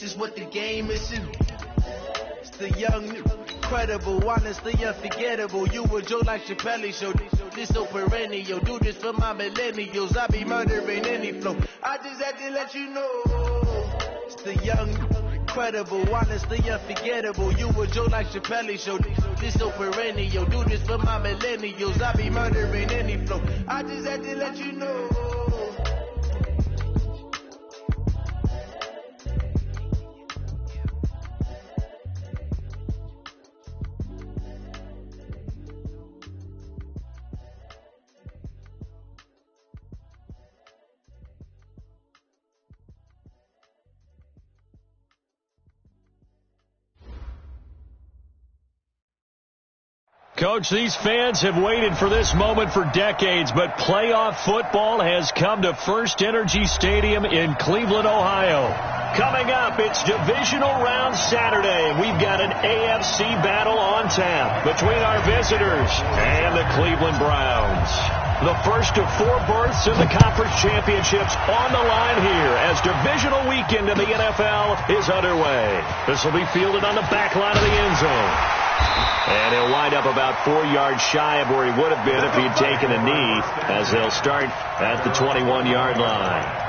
This is what the game is in. It's the young, incredible, honestly unforgettable. You a joke like Chappelle show. This so perennial. Do this for my millennials. I be murdering any flow. I just had to let you know. It's the young, incredible, honestly unforgettable. You a joke like Chappelle show. This so perennial. Do this for my millennials. I be murdering any flow. I just had to let you know. Coach, these fans have waited for this moment for decades, but playoff football has come to First Energy Stadium in Cleveland, Ohio. Coming up, it's divisional round Saturday. We've got an AFC battle on tap between our visitors and the Cleveland Browns. The first of 4 berths in the conference championships on the line here as divisional weekend in the NFL is underway. This will be fielded on the back line of the end zone. And he'll wind up about 4 yards shy of where he would have been if he'd taken a knee, as they'll start at the 21-yard line.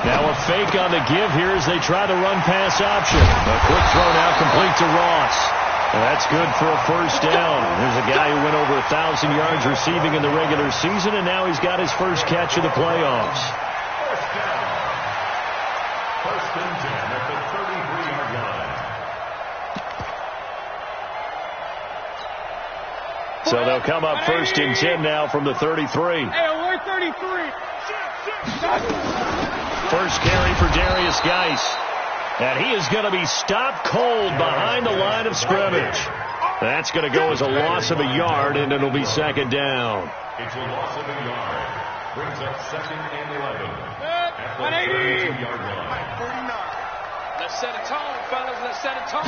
Now a fake on the give here as they try the run-pass option. A quick throw now complete to Ross. And that's good for a first down. There's a guy who went over 1,000 yards receiving in the regular season, and now he's got his first catch of the playoffs. First and 10 at the 33-yard line. So they'll come up first and 10 now from the 33. Hey, we're 33. First carry for Darius Geis. And he is going to be stopped cold behind the line of scrimmage. That's going to go as a loss of a yard, and it'll be second down. It's a loss of a yard. Brings up second and 11 at the 32-yard line. Let's set a tone, fellas. Let's set a tone.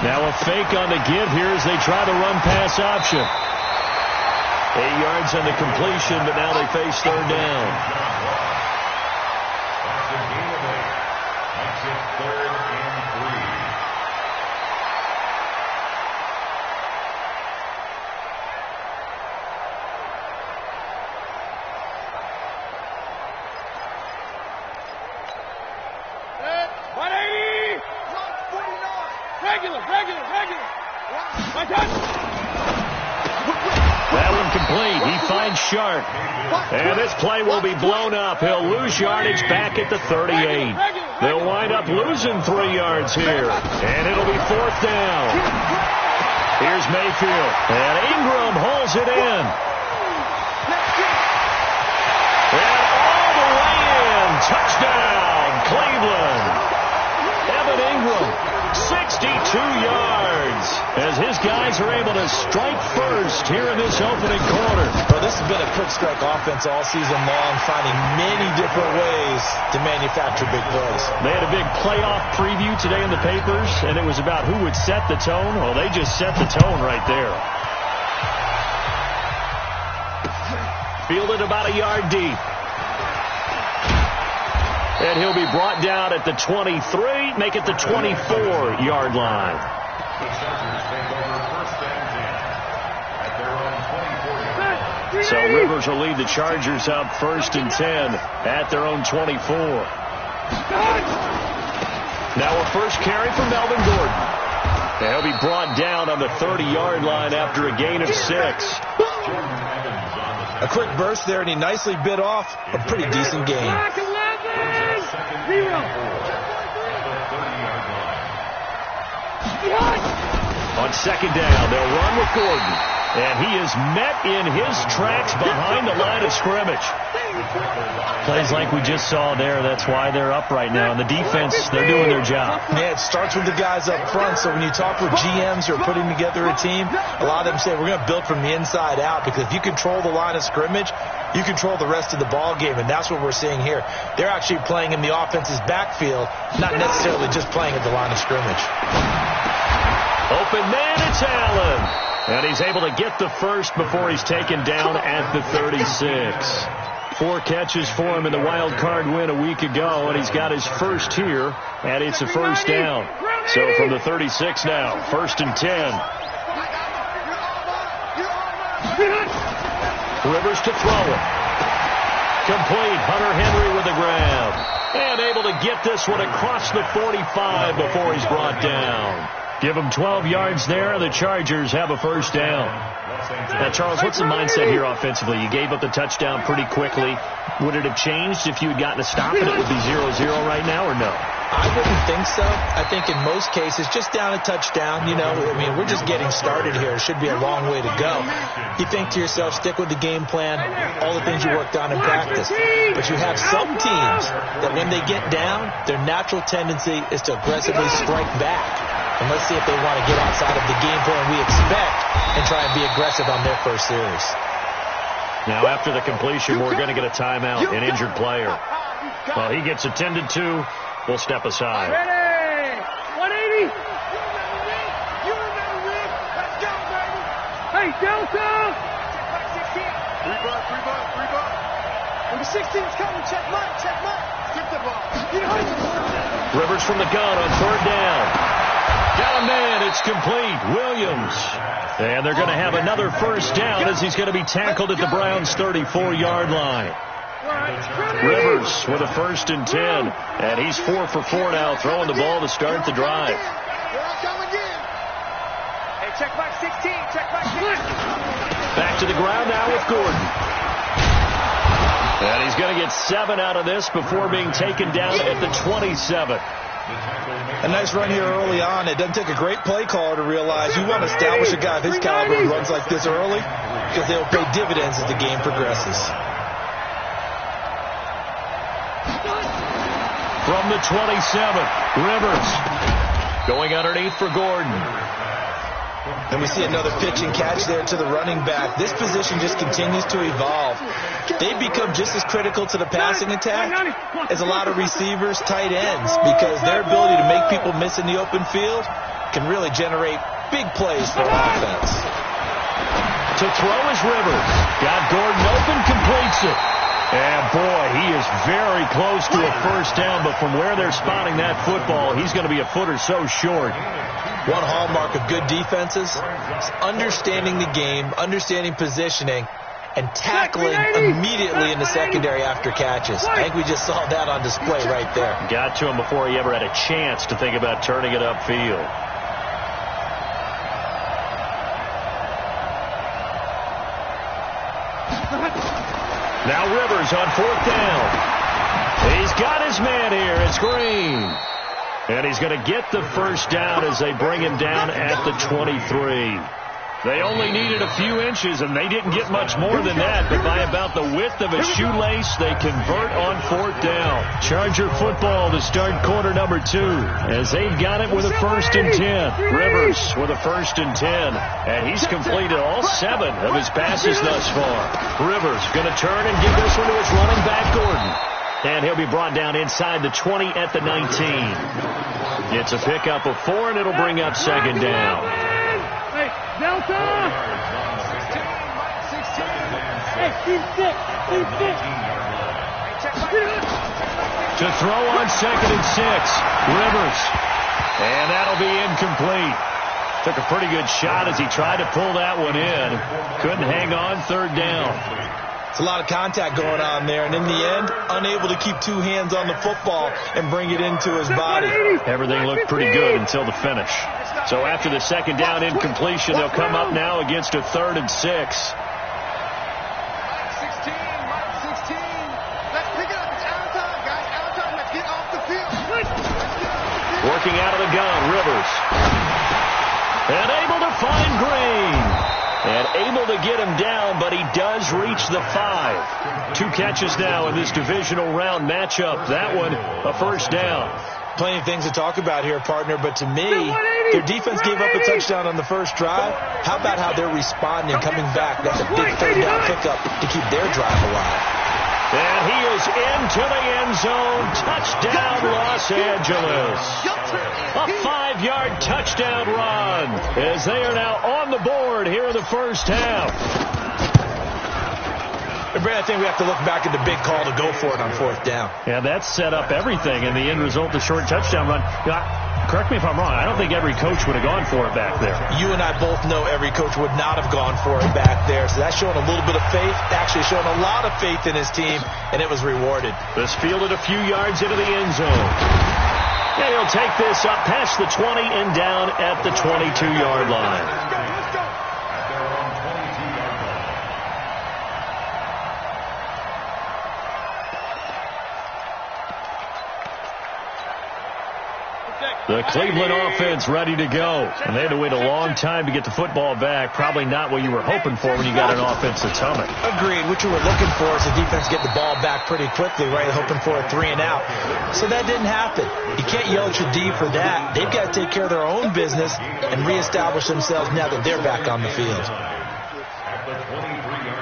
Now a fake on the give here as they try the run-pass option. 8 yards on the completion, but now they face third down. That's a gain of 8. Makes it third and 3. That one complete. He finds Sharp. And this play will be blown up. He'll lose yardage back at the 38. They'll wind up losing 3 yards here. And it'll be fourth down. Here's Mayfield. And Ingram holds it in. And all the way in. Touchdown, Cleveland. Evan Ingram, 62 yards, as his guys are able to strike first here in this opening quarter. Well, this has been a quick strike offense all season long, finding many different ways to manufacture big plays. They had a big playoff preview today in the papers, and it was about who would set the tone. Well, they just set the tone right there. Fielded about a yard deep. And he'll be brought down at the 23, make it the 24-yard line. The Chargers take over first and 10 at their own 24-yard line. So Rivers will lead the Chargers up first and 10 at their own 24. Now a first carry for Melvin Gordon. And he'll be brought down on the 30-yard line after a gain of 6. A quick burst there, and he nicely bit off a pretty decent gain. On second down, they'll run with Gordon. And he is met in his tracks behind the line of scrimmage. Plays like we just saw there, that's why they're up right now. And the defense, they're doing their job. Yeah, it starts with the guys up front. So when you talk with GMs who are putting together a team, a lot of them say we're going to build from the inside out, because if you control the line of scrimmage, you control the rest of the ball game, and that's what we're seeing here. They're actually playing in the offense's backfield, not necessarily just playing at the line of scrimmage. Open man, it's Allen. And he's able to get the first before he's taken down at the 36. 4 catches for him in the wild card win a week ago, and he's got his first here, and it's a first down. So from the 36 now, 1st and 10. Rivers to throw it. Complete. Hunter Henry with the grab. And able to get this one across the 45 before he's brought down. Give him 12 yards there. The Chargers have a first down. Now, Charles, what's the mindset here offensively? You gave up the touchdown pretty quickly. Would it have changed if you had gotten a stop and it would be 0-0 right now, or no? I wouldn't think so. I think in most cases, just down a touchdown, we're just getting started here. It should be a long way to go. You think to yourself, stick with the game plan, all the things you worked on in practice. But you have some teams that when they get down, their natural tendency is to aggressively strike back. And let's see if they want to get outside of the game plan we expect and try and be aggressive on their first series. Now, after the completion, we're going to get a timeout, an injured player. Well, he gets attended to. We'll step aside. Ready! 180! You remember Rick? Let's go, baby! Hey, Delta! Rebound. Number 16's coming. Check Mike. Skip the ball. Rivers from the gun on 3rd down. Got a man. It's complete. Williams. And they're going to have another first down as he's going to be tackled at the Browns' 34-yard line. Rivers with a 1st and 10. And he's 4 for 4 now, throwing the ball to start the drive. Hey, check back 16. Back to the ground now with Gordon. And he's going to get 7 out of this before being taken down at the 27. A nice run here early on. It doesn't take a great play caller to realize you want to establish a guy of his caliber who runs like this early, because they'll pay dividends as the game progresses. From the 27, Rivers going underneath for Gordon. And we see another pitch and catch there to the running back. This position just continues to evolve. They become just as critical to the passing attack as a lot of receivers, tight ends, because their ability to make people miss in the open field can really generate big plays for offense. To throw is Rivers. Got Gordon open, completes it. And boy, he is very close to a first down, but from where they're spotting that football, he's going to be a foot or so short. One hallmark of good defenses is understanding the game, understanding positioning, and tackling immediately in the secondary after catches. I think we just saw that on display right there. Got to him before he ever had a chance to think about turning it upfield. Now Rivers on 4th down. He's got his man here. It's Green. And he's going to get the first down as they bring him down at the 23. They only needed a few inches, and they didn't get much more than that. But by about the width of a shoelace, they convert on 4th down. Charger football to start quarter number 2, as they've got it with a 1st and 10. Rivers with a 1st and 10. And he's completed all 7 of his passes thus far. Rivers going to turn and give this one to his running back, Gordon. And he'll be brought down inside the 20 at the 19. It's a pickup of 4, and it'll bring up 2nd down. Hey, Delta! Hey, keep stick. To throw on 2nd and 6. Rivers. And that'll be incomplete. Took a pretty good shot as he tried to pull that one in. Couldn't hang on, 3rd down. It's a lot of contact going on there, and in the end, unable to keep 2 hands on the football and bring it into his body. Everything looked pretty good until the finish. So after the 2nd down incompletion, they'll come up now against a 3rd and 6. Mike 16. Let's pick it up. It's out of time, guys. Out of time. Let's get off the field. Working out of the gun, Rivers. And able to find Green. And able to get him down, but he does reach the 5. 2 catches now in this divisional round matchup. That one, a first down. Plenty of things to talk about here, partner, but to me, their defense gave up a touchdown on the first drive. How about how they're responding, coming back? That's a big third down pickup to keep their drive alive. And he is into the end zone. Touchdown, Los Angeles. A 5-yard touchdown run as they are now on the board here in the first half. Brad, I think we have to look back at the big call to go for it on 4th down. Yeah, that set up everything in the end result, the short touchdown run. Correct me if I'm wrong. I don't think every coach would have gone for it back there. You and I both know every coach would not have gone for it back there. So that's showing a little bit of faith, actually showing a lot of faith in his team, and it was rewarded. This fielded a few yards into the end zone. And he'll take this up past the 20 and down at the 22-yard line. The Cleveland offense ready to go. And they had to wait a long time to get the football back. Probably not what you were hoping for when you got an offense that's humming. Agreed. What you were looking for is the defense get the ball back pretty quickly, right? Hoping for a 3 and out. So that didn't happen. You can't yell at your D for that. They've got to take care of their own business and reestablish themselves now that they're back on the field. At the 23-yard line.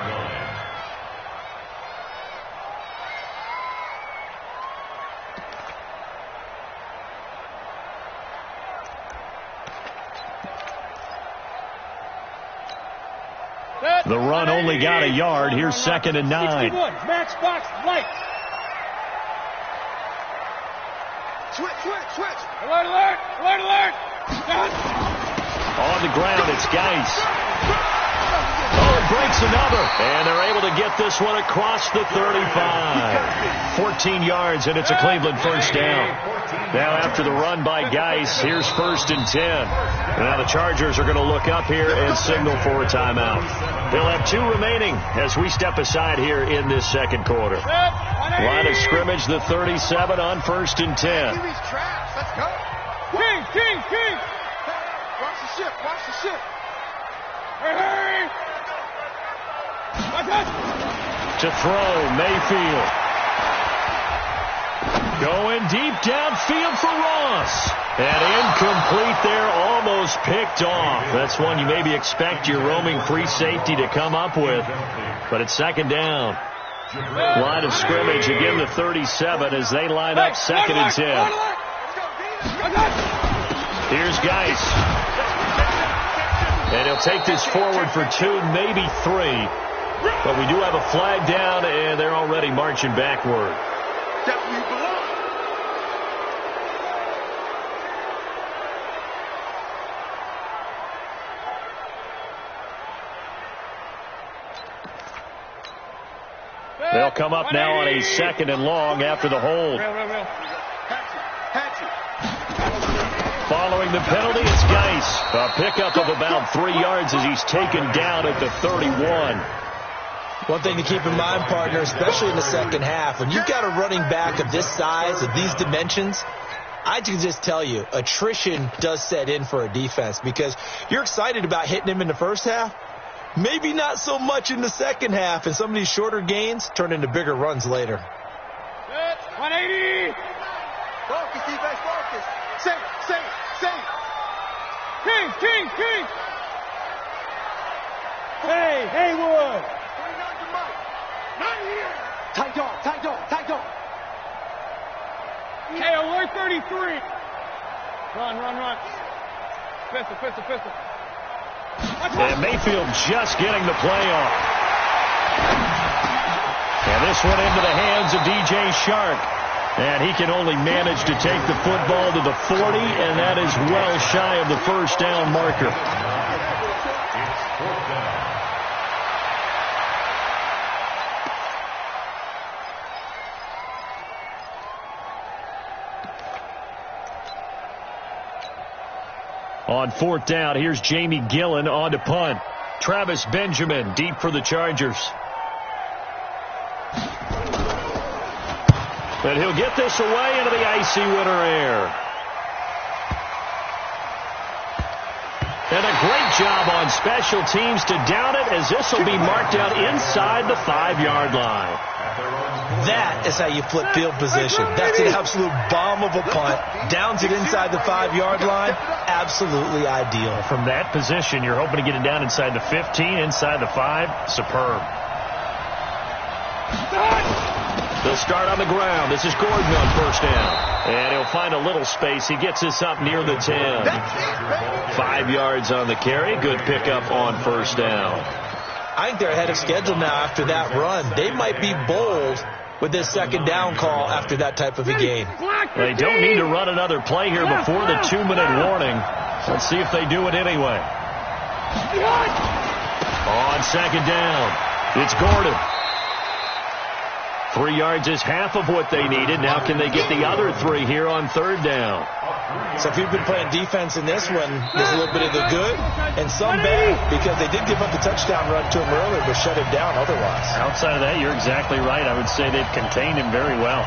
The run only got a yard. Here's 2nd and 9. Max box, light. Switch. Alert. On the ground, it's Geis. Oh, it breaks another. And they're able to get this one across the 35. 14 yards, and it's a Cleveland first down. Now after the run by Geis, here's 1st and 10. And now the Chargers are going to look up here and signal for a timeout. They'll have 2 remaining as we step aside here in this second quarter. Line of scrimmage, the 37 on 1st and 10. Let's go. King. Watch the ship. Hurry. To throw, Mayfield. Going deep downfield for Ross. And incomplete there, almost picked off. That's one you maybe expect your roaming free safety to come up with. But it's 2nd down. Line of scrimmage, again the 37 as they line up 2nd and 10. Here's Geis. And he'll take this forward for 2, maybe 3. But we do have a flag down, and they're already marching backward. They'll come up now on a 2nd and long after the hold. Following the penalty, it's Geis. A pickup of about 3 yards as he's taken down at the 31. One thing to keep in mind, partner, especially in the second half, when you've got a running back of this size, of these dimensions, I can just tell you, attrition does set in for a defense because you're excited about hitting him in the first half. Maybe not so much in the second half, and some of these shorter gains turn into bigger runs later. 180. Focus, defense, focus. Safe. King. Hey, Haywood. Not here. Tight dog. Hey, alert 33. Run. Pistol. And Mayfield just getting the play off. And this one into the hands of DJ Shark. And he can only manage to take the football to the 40, and that is well shy of the first down marker. On 4th down, here's Jamie Gillen on to punt. Travis Benjamin deep for the Chargers. But he'll get this away into the icy winter air. And a great job on special teams to down it, as this will be marked out inside the 5-yard line. That is how you flip field position. That's an absolute bomb of a punt. Downs it inside the 5-yard line. Absolutely ideal. From that position, you're hoping to get it down inside the 15, inside the 5. Superb. They'll start on the ground. This is Gordon on first down. And he'll find a little space. He gets this up near the 10. 5 yards on the carry. Good pickup on first down. I think they're ahead of schedule now after that run. They might be bold with this second down call after that type of a game. They don't need to run another play here before the 2-minute warning. Let's see if they do it anyway. On second down, it's Gordon. 3 yards is half of what they needed. Now can they get the other 3 here on third down? So if you've been playing defense in this one, there's a little bit of the good and some bad, because they did give up the touchdown run to him earlier, but shut him down otherwise. Outside of that, you're exactly right. I would say they've contained him very well.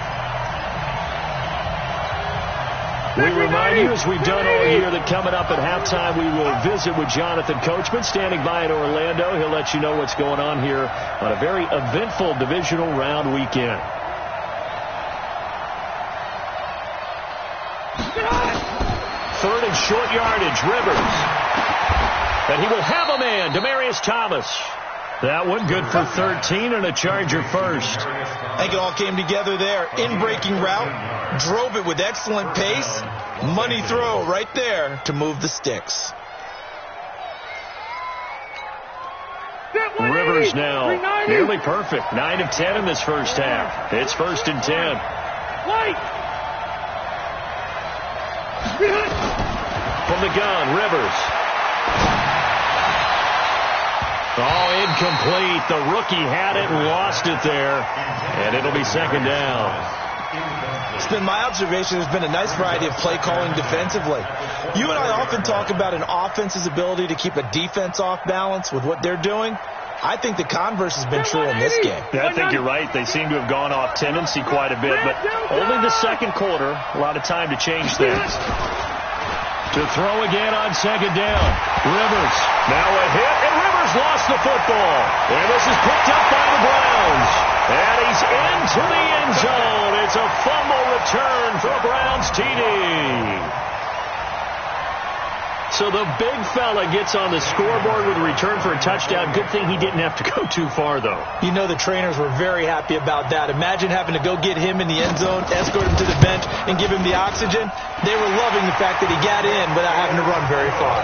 We remind you, as we've done all year, that coming up at halftime, we will visit with Jonathan Coachman, standing by in Orlando. He'll let you know what's going on here on a very eventful divisional round weekend. Third and short yardage, Rivers. And he will have a man, Demaryius Thomas. That one good for 13 and a Charger first. I think it all came together there. In-breaking route, drove it with excellent pace. Money throw right there to move the sticks. Rivers now nearly perfect. 9 of 10 in this first half. It's 1st and 10. From the gun, Rivers. Oh, incomplete. The rookie had it and lost it there. And it'll be second down. It's been my observation there's been a nice variety of play calling defensively. You and I often talk about an offense's ability to keep a defense off balance with what they're doing. I think the converse has been true in this game. Yeah, I think you're right. They seem to have gone off tendency quite a bit, but only the second quarter. A lot of time to change things. To throw again on second down. Rivers. Now a hit, and Rivers lost the football. And this is picked up by the Browns. And he's into the end zone. It's a fumble return for a Browns TD. So the big fella gets on the scoreboard with a return for a touchdown. Good thing he didn't have to go too far, though. You know the trainers were very happy about that. Imagine having to go get him in the end zone, escort him to the bench, and give him the oxygen. They were loving the fact that he got in without having to run very far.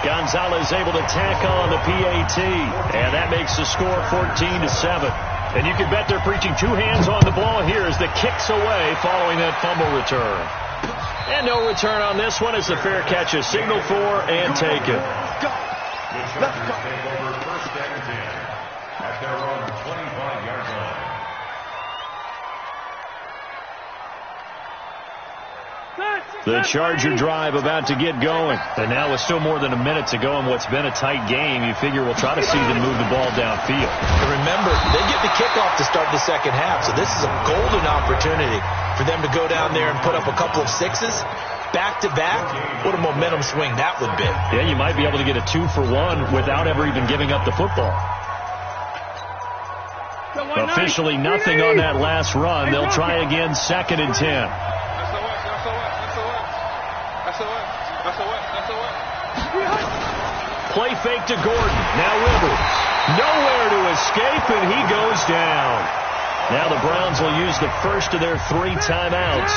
Gonzalez able to tack on the PAT, and that makes the score 14-7. And you can bet they're preaching 2 hands on the ball here as the kick's away following that fumble return. And no return on this one as the fair catch is signaled for and taken. Let's go. Take over 1st and 10 at their own 25-yard line. The Charger drive about to get going. And now with still more than a minute to go in what's been a tight game, you figure we'll try to see them move the ball downfield. And remember, they get the kickoff to start the second half, so this is a golden opportunity for them to go down there and put up a couple of sixes back-to-back. What a momentum swing that would be. Yeah, you might be able to get a 2-for-1 without ever even giving up the football. Officially nothing on that last run. They'll try again 2nd and 10. Play fake to Gordon. Now Rivers. Nowhere to escape, and he goes down. Now the Browns will use the first of their 3 timeouts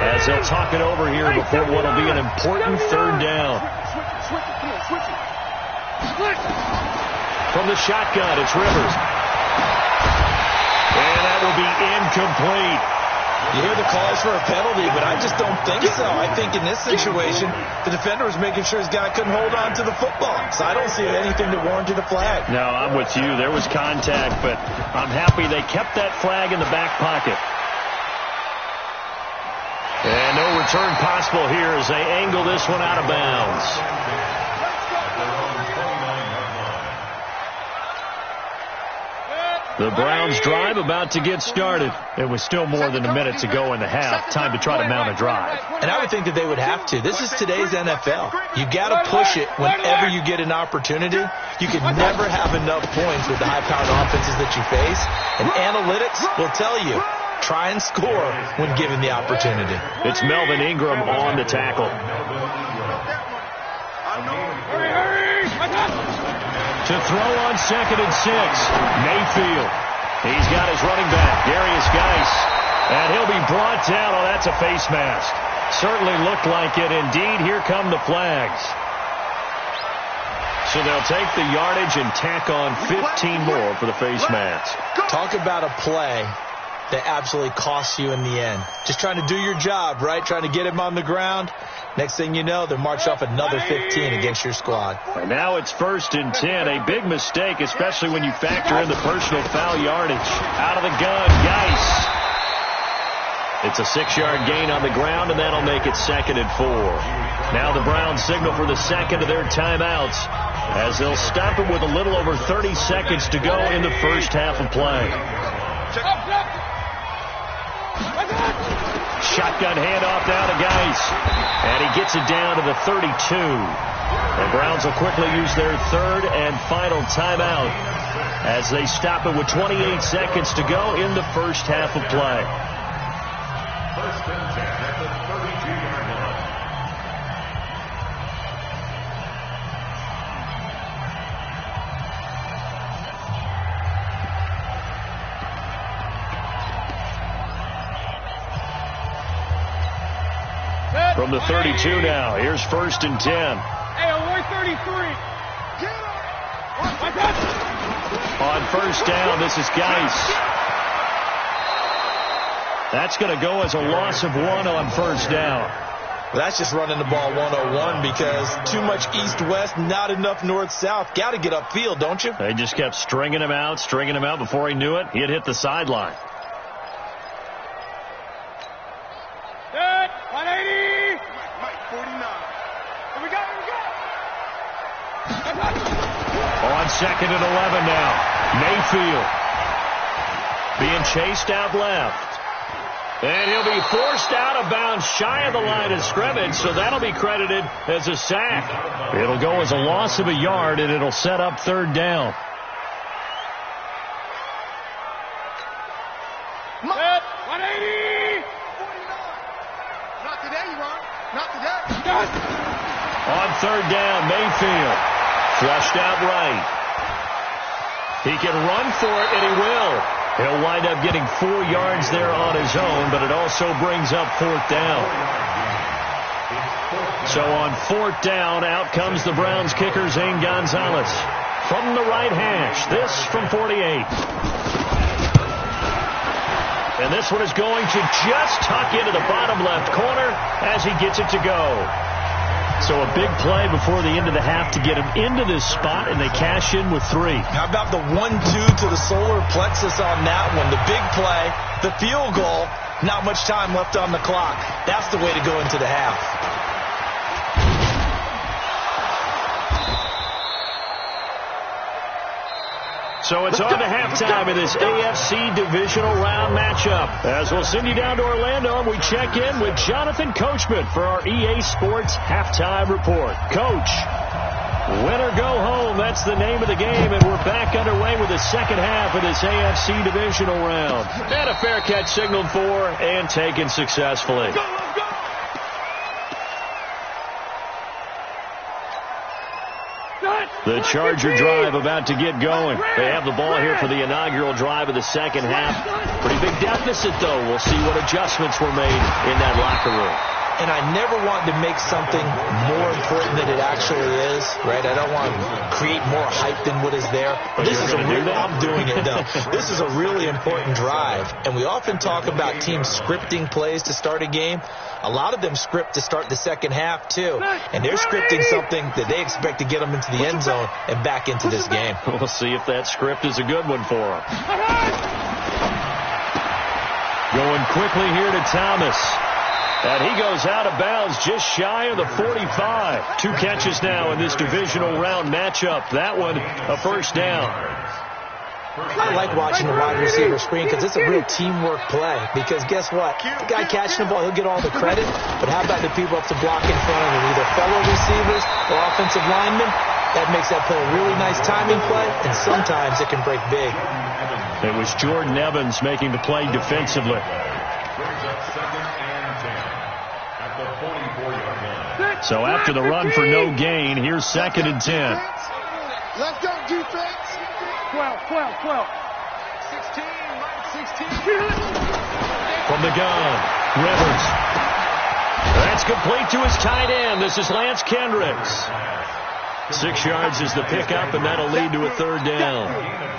as they'll talk it over here before what will be an important 3rd down. From the shotgun, it's Rivers. And that will be incomplete. You hear the calls for a penalty, but I just don't think so. I think in this situation, the defender was making sure his guy couldn't hold on to the football. So I don't see anything that warranted a flag. No, I'm with you. There was contact, but I'm happy they kept that flag in the back pocket. And no return possible here as they angle this one out of bounds. The Browns drive about to get started. It was still more than a minute to go in the half. Time to try to mount a drive. And I would think that they would have to. This is today's NFL. You got to push it whenever you get an opportunity. You can never have enough points with the high-powered offenses that you face. And analytics will tell you, try and score when given the opportunity. It's Melvin Ingram on the tackle. To throw on 2nd and 6, Mayfield. He's got his running back, Darius Geis. And he'll be brought down. Oh, that's a face mask. Certainly looked like it. Indeed, here come the flags. So they'll take the yardage and tack on 15 more for the face mask. Talk about a play that absolutely costs you in the end. Just trying to do your job, right? Trying to get him on the ground. Next thing you know, they're marched off another 15 against your squad. And now it's 1st and 10. A big mistake, especially when you factor in the personal foul yardage. Out of the gun, Geis. It's a 6-yard gain on the ground, and that'll make it 2nd and 4. Now the Browns signal for the second of their timeouts as they'll stop it with a little over 30 seconds to go in the first half of play. Shotgun handoff now to Geis. And he gets it down to the 32. The Browns will quickly use their third and final timeout as they stop it with 28 seconds to go in the first half of play. 1st and 10 at the 32-yard line. From the 32 now, here's 1st and 10. Hey, award 33. On 1st down, this is Geis. That's going to go as a loss of 1 on 1st down. Well, that's just running the ball 101 because too much east-west, not enough north-south. Got to get upfield, don't you? They just kept stringing him out. Before he knew it, he had hit the sideline. Set, 180. Mike, 49. Here we go. On 2nd and 11 now. Mayfield being chased out left. And he'll be forced out of bounds shy of the line of scrimmage, so that'll be credited as a sack. It'll go as a loss of a yard, and it'll set up 3rd down. Set, 180. 49. Not today, you want? Not today. On 3rd down, Mayfield. Flushed out right. He can run for it, and he will. He'll wind up getting 4 yards there on his own, but it also brings up 4th down. So on 4th down, out comes the Browns kicker, Zane Gonzalez. From the right hash, this from 48. And this one is going to just tuck into the bottom left corner as he gets it to go. So a big play before the end of the half to get him into this spot, and they cash in with 3. How about the 1-2 to the solar plexus on that one? The big play, the field goal, not much time left on the clock. That's the way to go into the half. So it's on to halftime in this AFC divisional round matchup. As we'll send you down to Orlando, and we check in with Jonathan Coachman for our EA Sports Halftime Report. Coach, win or go home, that's the name of the game, and we're back underway with the second half of this AFC divisional round. And a fair catch signaled for and taken successfully. The Charger drive about to get going. They have the ball here for the inaugural drive of the second half. Pretty big deficit, though. We'll see what adjustments were made in that locker room. And I never want to make something more important than it actually is, right? I don't want to create more hype than what is there. This is I'm doing it, though. This is a really important drive. And we often talk about teams scripting plays to start a game. A lot of them script to start the second half, too. And they're scripting something that they expect to get them into the end zone and back into this game. We'll see if that script is a good one for them. Going quickly here to Thomas. And he goes out of bounds just shy of the 45. 2 catches now in this divisional round matchup. That one a first down. I like watching the wide receiver screen because it's a real teamwork play. Because guess what? The guy catching the ball, he'll get all the credit. But how about the people up to block in front of him, either fellow receivers or offensive linemen? That makes that play a really nice timing play, and sometimes it can break big. It was Jordan Evans making the play defensively. So after the run for no gain, here's 2nd and 10. Let's go, defense. 12. 16. From the gun, Rivers. That's complete to his tight end. This is Lance Kendricks. 6 yards is the pickup, and that'll lead to a 3rd down.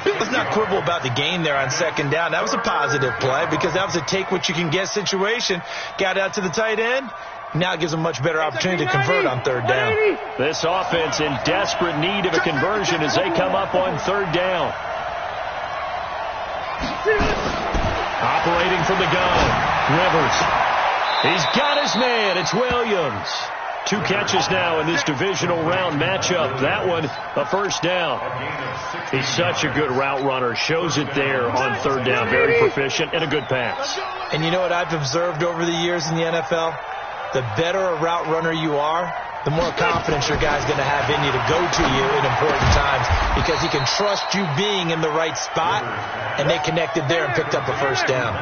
Let's not quibble about the gain there on 2nd down. That was a positive play because that was a take-what-you-can-get situation. Got out to the tight end. Now it gives them a much better opportunity to convert on 3rd down. This offense in desperate need of a conversion as they come up on 3rd down. Operating from the gun, Rivers. He's got his man. It's Williams. 2 catches now in this divisional round matchup. That one, a 1st down. He's such a good route runner. Shows it there on 3rd down. Very proficient and a good pass. And you know what I've observed over the years in the NFL? The better a route runner you are, the more confidence your guy's going to have in you to go to you in important times because he can trust you being in the right spot, and they connected there and picked up a 1st down.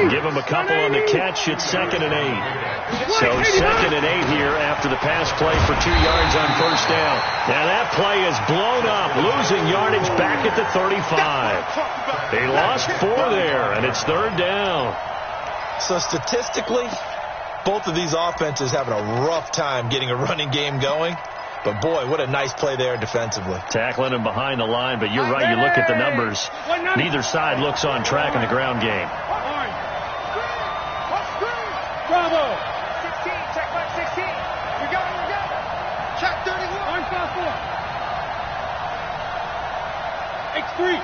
Give him a couple on the catch. It's 2nd and 8. So 2nd and 8 here after the pass play for 2 yards on 1st down. Now that play is blown up, losing yardage back at the 35. They lost 4 there, and it's 3rd down. So statistically, both of these offenses having a rough time getting a running game going. But, boy, what a nice play there defensively. Tackling him behind the line, but you're right. You look at the numbers. Neither side looks on track in the ground game. Bravo. 16. Check back 16. We got it. Check 31. Orange 4. X3.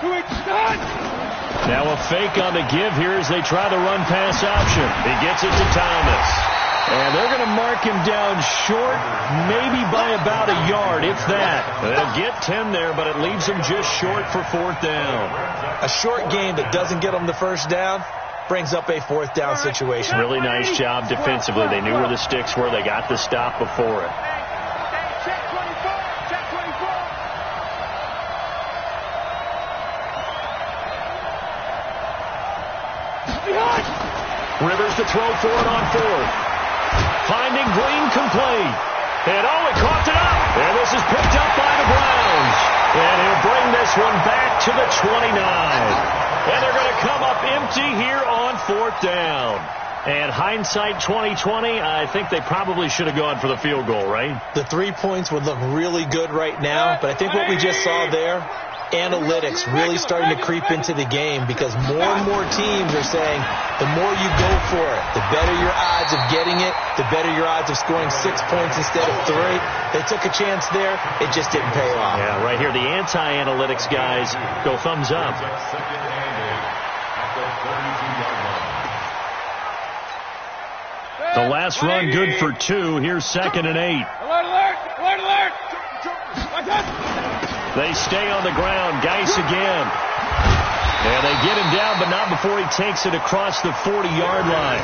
2X. Done. Now a fake on the give here as they try the run-pass option. He gets it to Thomas. And they're going to mark him down short, maybe by about a yard, if that. They'll get 10 there, but it leaves him just short for 4th down. A short game that doesn't get them the 1st down brings up a 4th down situation. Really nice job defensively. They knew where the sticks were. They got the stop before it. Rivers to throw for it on 4th. Finding Green complete. And he caught it up. And this is picked up by the Browns. And he'll bring this one back to the 29. And they're going to come up empty here on 4th down. And hindsight 2020, I think they probably should have gone for the field goal, right? The 3 points would look really good right now. But I think what we just saw there, analytics really starting to creep into the game because more and more teams are saying the more you go for it, the better your odds of getting it, the better your odds of scoring 6 points instead of 3. They took a chance there. It just didn't pay off. Yeah, right here, the anti-analytics guys go thumbs up. The last run good for 2. Here's 2nd and 8. Alert! They stay on the ground. Geis again. And they get him down, but not before he takes it across the 40-yard line.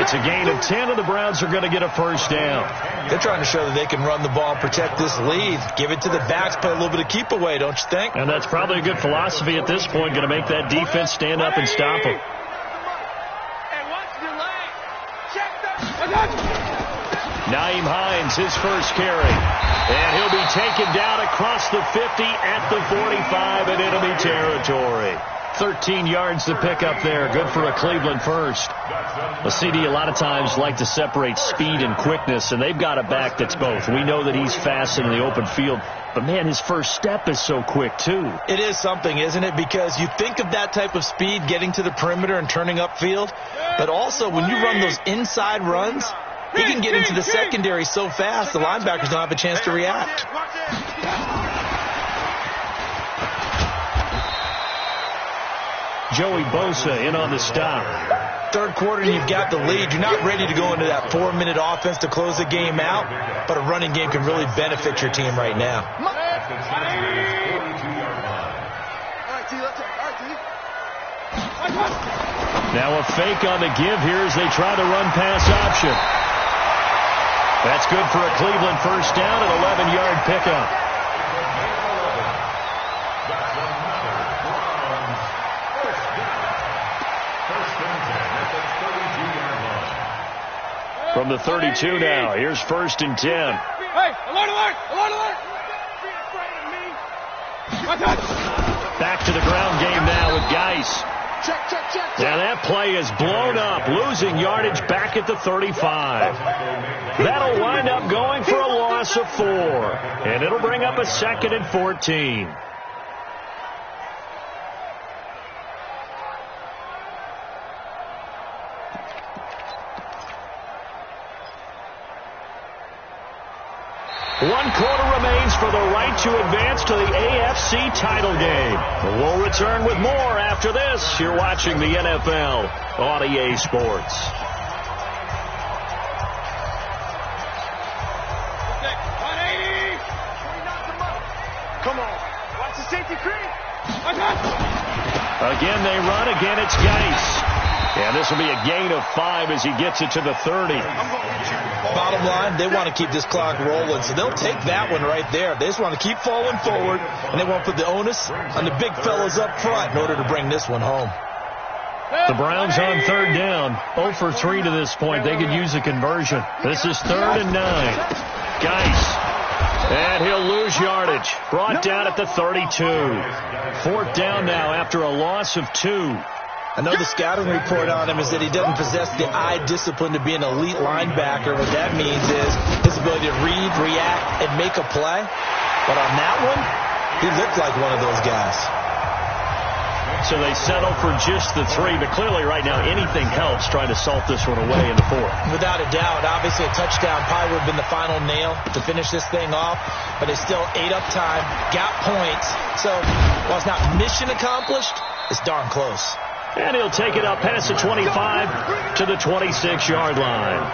It's a gain of 10, and the Browns are going to get a 1st down. They're trying to show that they can run the ball and protect this lead. Give it to the backs, play a little bit of keep away, don't you think? And that's probably a good philosophy at this point, going to make that defense stand up and stop them. Nyheim Hines, his first carry. And he'll be taken down across the 50 at the 45 in enemy territory. 13 yards to pick up there. Good for a Cleveland first. A CD a lot of times like to separate speed and quickness, and they've got a back that's both. We know that he's fast in the open field, but, man, his first step is so quick, too. It is something, isn't it? Because you think of that type of speed getting to the perimeter and turning upfield, but also when you run those inside runs, he can get into the secondary so fast, the linebackers don't have a chance to react. Joey Bosa in on the stop. Third quarter and you've got the lead. You're not ready to go into that 4-minute offense to close the game out, but a running game can really benefit your team right now. Now a fake on the give here as they try the run pass option. That's good for a Cleveland first down, an 11-yard pickup. From the 32 now, here's 1st and 10. Hey, alert! Back to the ground game now with Geis. Now that play is blown up, losing yardage back at the 35. That'll wind up going for a loss of 4. And it'll bring up a 2nd and 14. One quarter remains for the right to advance to the AFC title game. We'll return with more after this. You're watching the NFL on EA Sports. Come on. Watch the safety creep. Again, they run. Again, it's Geis. And this will be a gain of 5 as he gets it to the 30. Bottom line, they want to keep this clock rolling, so they'll take that one right there. They just want to keep falling forward, and they want to put the onus on the big fellas up front in order to bring this one home. The Browns on 3rd down. 0 for 3 to this point. They could use a conversion. This is 3rd and 9. Geis. And he'll lose yardage. Brought down at the 32. 4th down now after a loss of 2. I know the scouting report on him is that he doesn't possess the eye discipline to be an elite linebacker. What that means is his ability to read, react, and make a play. But on that one, he looked like one of those guys. So they settle for just the 3, but clearly right now anything helps trying to salt this one away in the 4th. Without a doubt, obviously a touchdown probably would have been the final nail to finish this thing off, but they still ate up time, got points. So while it's not mission accomplished, it's darn close. And he'll take it up past the 25 to the 26-yard line.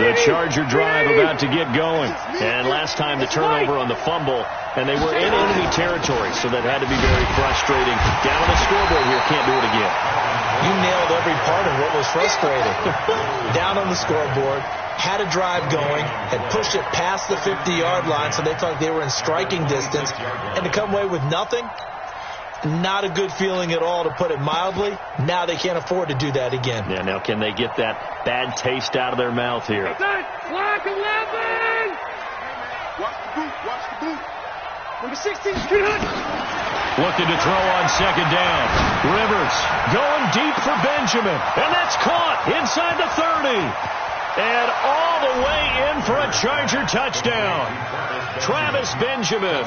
The Charger drive about to get going. And last time the turnover on the fumble, and they were in enemy territory, so that had to be very frustrating. Down on the scoreboard here, can't do it again. You nailed every part of what was frustrating. Down on the scoreboard, had a drive going, had pushed it past the 50-yard line, so they thought they were in striking distance, and to come away with nothing, not a good feeling at all, to put it mildly. Now they can't afford to do that again. Yeah, now can they get that bad taste out of their mouth here? Block 11! Watch the boot. Number 16, Looking to throw on 2nd down. Rivers going deep for Benjamin, and that's caught inside the 30. And all the way in for a Charger touchdown. Travis Benjamin,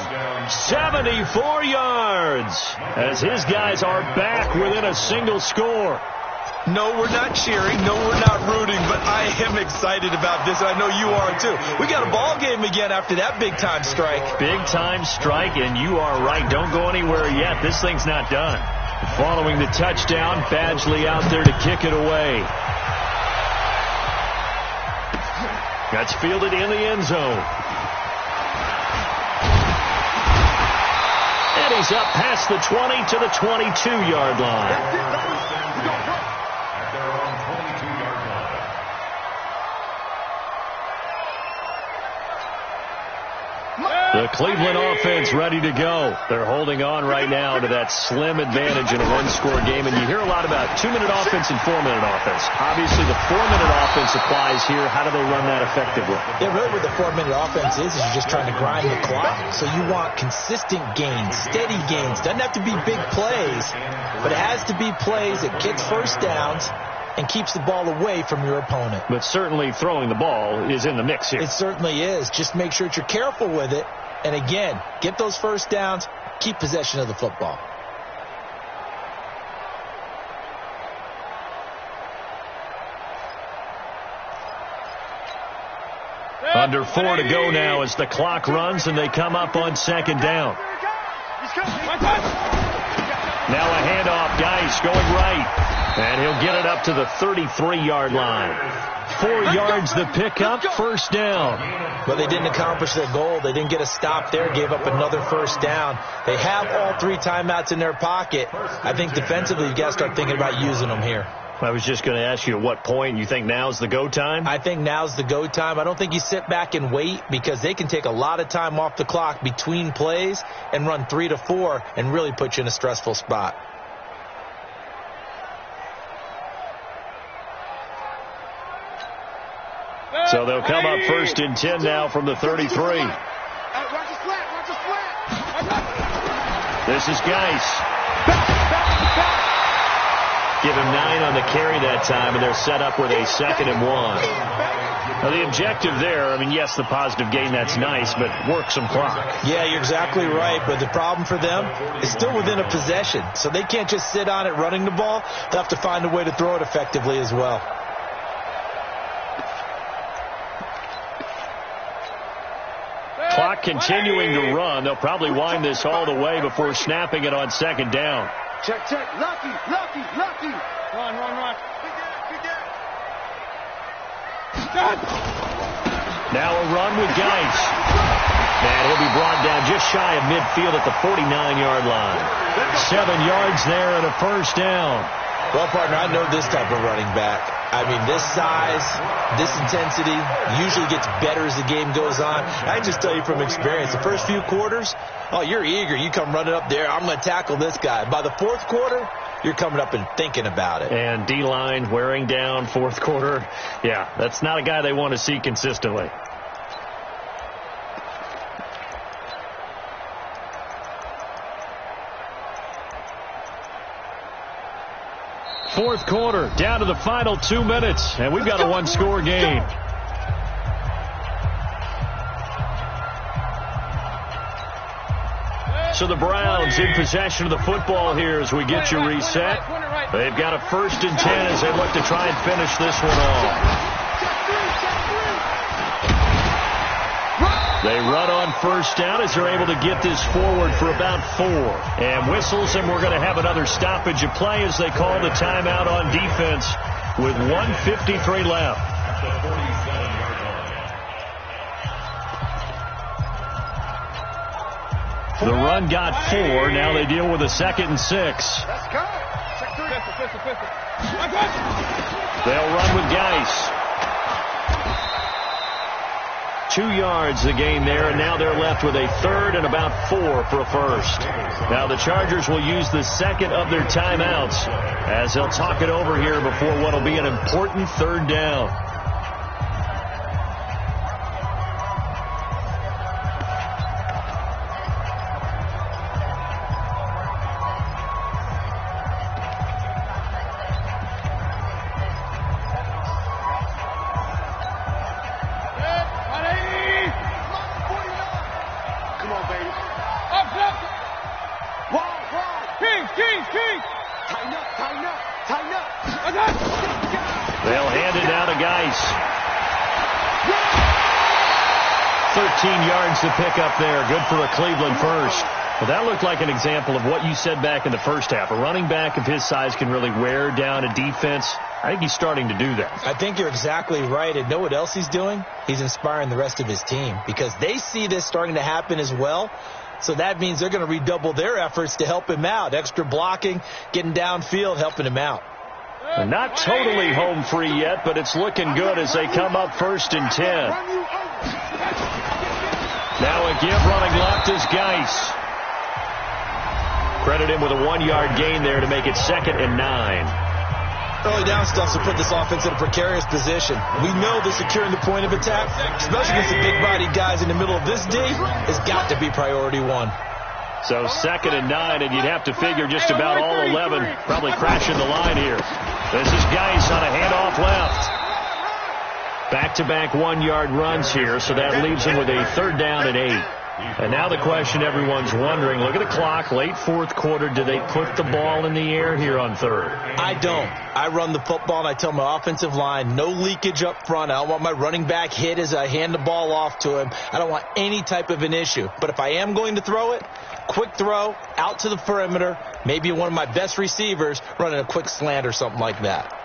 74 yards, as his guys are back within a single score. No, we're not cheering. No, we're not rooting, but I am excited about this, and I know you are too. We got a ball game again after that big-time strike. Big-time strike, and you are right. Don't go anywhere yet. This thing's not done. Following the touchdown, Badgley out there to kick it away. That's fielded in the end zone. And he's up past the 20 to the 22-yard line. The Cleveland offense ready to go. They're holding on right now to that slim advantage in a one-score game. And you hear a lot about 2-minute offense and 4-minute offense. Obviously, the 4-minute offense applies here. How do they run that effectively? Yeah, really what the 4-minute offense is you're just trying to grind the clock. So you want consistent gains, steady gains. Doesn't have to be big plays, but it has to be plays that gets first downs and keeps the ball away from your opponent. But certainly throwing the ball is in the mix here. It certainly is. Just make sure that you're careful with it. And again, get those first downs, keep possession of the football. Under 4 to go now as the clock runs and they come up on 2nd down. He's coming. Now a handoff. Geis going right. And he'll get it up to the 33-yard line. 4 yards the pickup, first down. But they didn't accomplish their goal. They didn't get a stop there, gave up another first down. They have all 3 timeouts in their pocket. I think defensively you've got to start thinking about using them here. I was just going to ask you at what point you think now's the go time? I think now's the go time. I don't think you sit back and wait because they can take a lot of time off the clock between plays and run 3 to 4 and really put you in a stressful spot. So they'll come up first and 10 now from the 33. This is Geis. Give him 9 on the carry that time, and they're set up with a 2nd and 1. Now, the objective there, I mean, yes, the positive gain, that's nice, but work some clock. Yeah, you're exactly right, but the problem for them is still within a possession, so they can't just sit on it running the ball. They'll have to find a way to throw it effectively as well. Clock continuing to run. They'll probably wind this all the way before snapping it on 2nd down. Check. Lucky. Run. Now a run with Geis. And he'll be brought down just shy of midfield at the 49-yard line. 7 yards there and a first down. Well, partner, I know this type of running back. I mean, this size, this intensity usually gets better as the game goes on. I can just tell you from experience, the first few quarters, oh, you're eager. You come running up there, I'm going to tackle this guy. By the 4th quarter, you're coming up and thinking about it. And D-line wearing down 4th quarter. Yeah, that's not a guy they want to see consistently. Fourth quarter, down to the final 2 minutes, and we've got a 1-score game. So the Browns in possession of the football here as we get you reset. They've got a 1st and 10 as they look to try and finish this one off. They run on 1st down as they're able to get this forward for about 4. And whistles, and we're going to have another stoppage of play as they call the timeout on defense with 1:53 left. The run got 4. Now they deal with a 2nd and 6. Let's go. They'll run with Geis. 2 yards the gain there, and now they're left with a 3rd and about 4 for a first. Now the Chargers will use the 2nd of their timeouts as they'll talk it over here before what will be an important 3rd down. They'll hand it down to Geis. 13 yards to pick up there. Good for a Cleveland first. Well, that looked like an example of what you said back in the first half. A running back of his size can really wear down a defense. I think he's starting to do that. I think you're exactly right. And know what else he's doing? He's inspiring the rest of his team because they see this starting to happen as well. So that means they're going to redouble their efforts to help him out. Extra blocking, getting downfield, helping him out. And not totally home free yet, but it's looking good as they come up 1st and 10. Now a give running left is Geis. Credit him with a 1-yard gain there to make it 2nd and 9. Early down stuff to put this offense in a precarious position. We know that securing the point of attack, especially against the big-bodied guys in the middle of this D, has got to be priority 1. So 2nd and 9, and you'd have to figure just about all 11 probably crashing the line here. This is Geis on a handoff left. Back-to-back 1-yard runs here, so that leaves him with a 3rd down and 8. And now the question everyone's wondering, look at the clock, late fourth quarter, do they put the ball in the air here on third? I don't. I run the football and I tell my offensive line, no leakage up front. I don't want my running back hit as I hand the ball off to him. I don't want any type of an issue. But if I am going to throw it, quick throw, out to the perimeter, maybe one of my best receivers running a quick slant or something like that.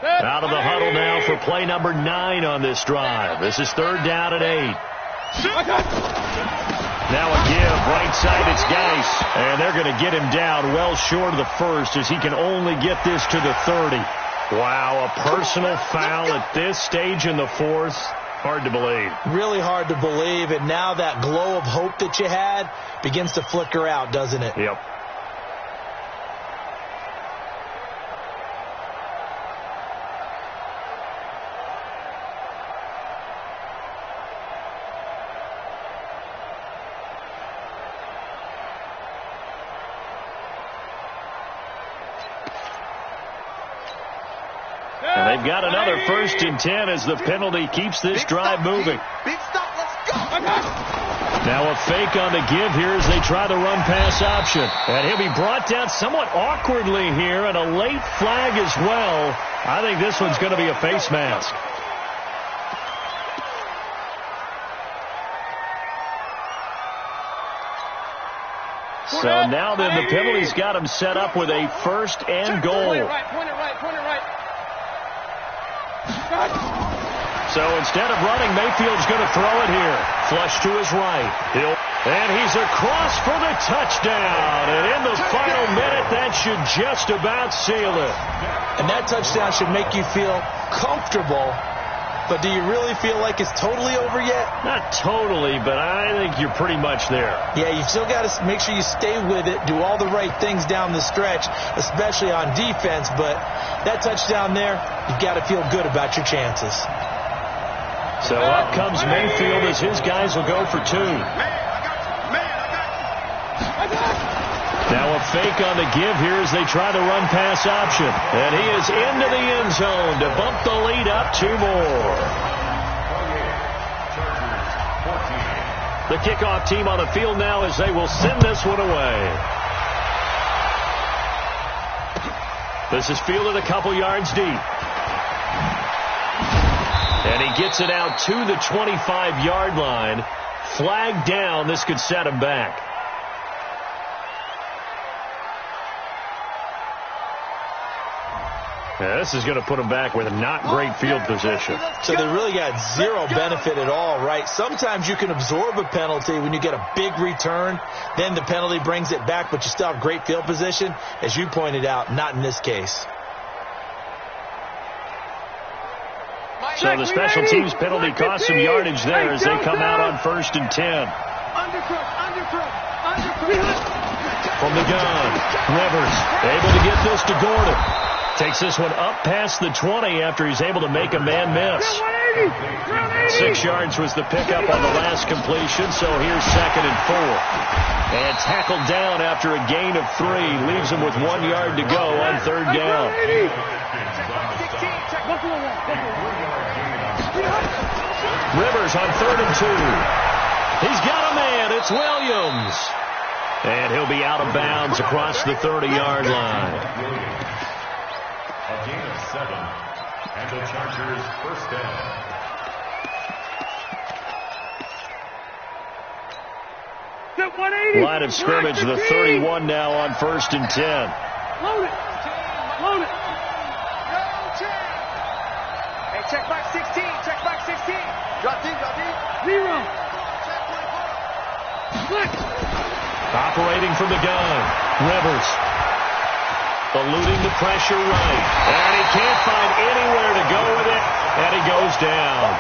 Out of the huddle now for play number 9 on this drive. This is third down and 8. Now a give, right side, it's Geis. And they're going to get him down well short of the first as he can only get this to the 30. Wow, a personal foul at this stage in the fourth. Hard to believe. Really hard to believe, and now that glow of hope that you had begins to flicker out, doesn't it? Yep. And they've got another 1st and 10 as the penalty keeps this drive moving. Big stop, let's go. Now a fake on the give here as they try the run-pass option. And he'll be brought down somewhat awkwardly here, and a late flag as well. I think this one's going to be a face mask. So now then the penalty's got him set up with a 1st and goal. Point it right. So instead of running, Mayfield's going to throw it here. Flush to his right. And he's across for the touchdown. And in the final minute, that should just about seal it. And that touchdown should make you feel comfortable. But do you really feel like it's totally over yet? Not totally, but I think you're pretty much there. Yeah, you still got to make sure you stay with it, do all the right things down the stretch, especially on defense. But that touchdown there, you've got to feel good about your chances. So up comes Mayfield as his guys will go for 2. Now a fake on the give here as they try the run-pass option. And he is into the end zone to bump the lead up 2 more. The kickoff team on the field now as they will send this one away. This is fielded a couple yards deep. And he gets it out to the 25-yard line. Flag down. This could set him back. Yeah, this is going to put him back with a not great field position. So they really got zero benefit at all, right? Sometimes you can absorb a penalty when you get a big return. Then the penalty brings it back, but you still have great field position. As you pointed out, not in this case. So the special teams penalty cost some yardage there as they come out on 1st and 10. From the gun, Rivers able to get this to Gordon. Takes this one up past the 20 after he's able to make a man miss. 6 yards was the pickup on the last completion, so here's 2nd and 4. And tackled down after a gain of 3. Leaves him with 1 yard to go on 3rd down. Rivers on 3rd and 2. He's got a man. It's Williams. And he'll be out of bounds across the 30-yard line. A gain of 7. And the Chargers 1st down. Line of scrimmage, the 31 now on 1st and 10. Load it. Hey, check back 16. Drop deep. 0. Operating from the gun. Rivers. Eluding the pressure right. And he can't find anywhere to go with it. And he goes down.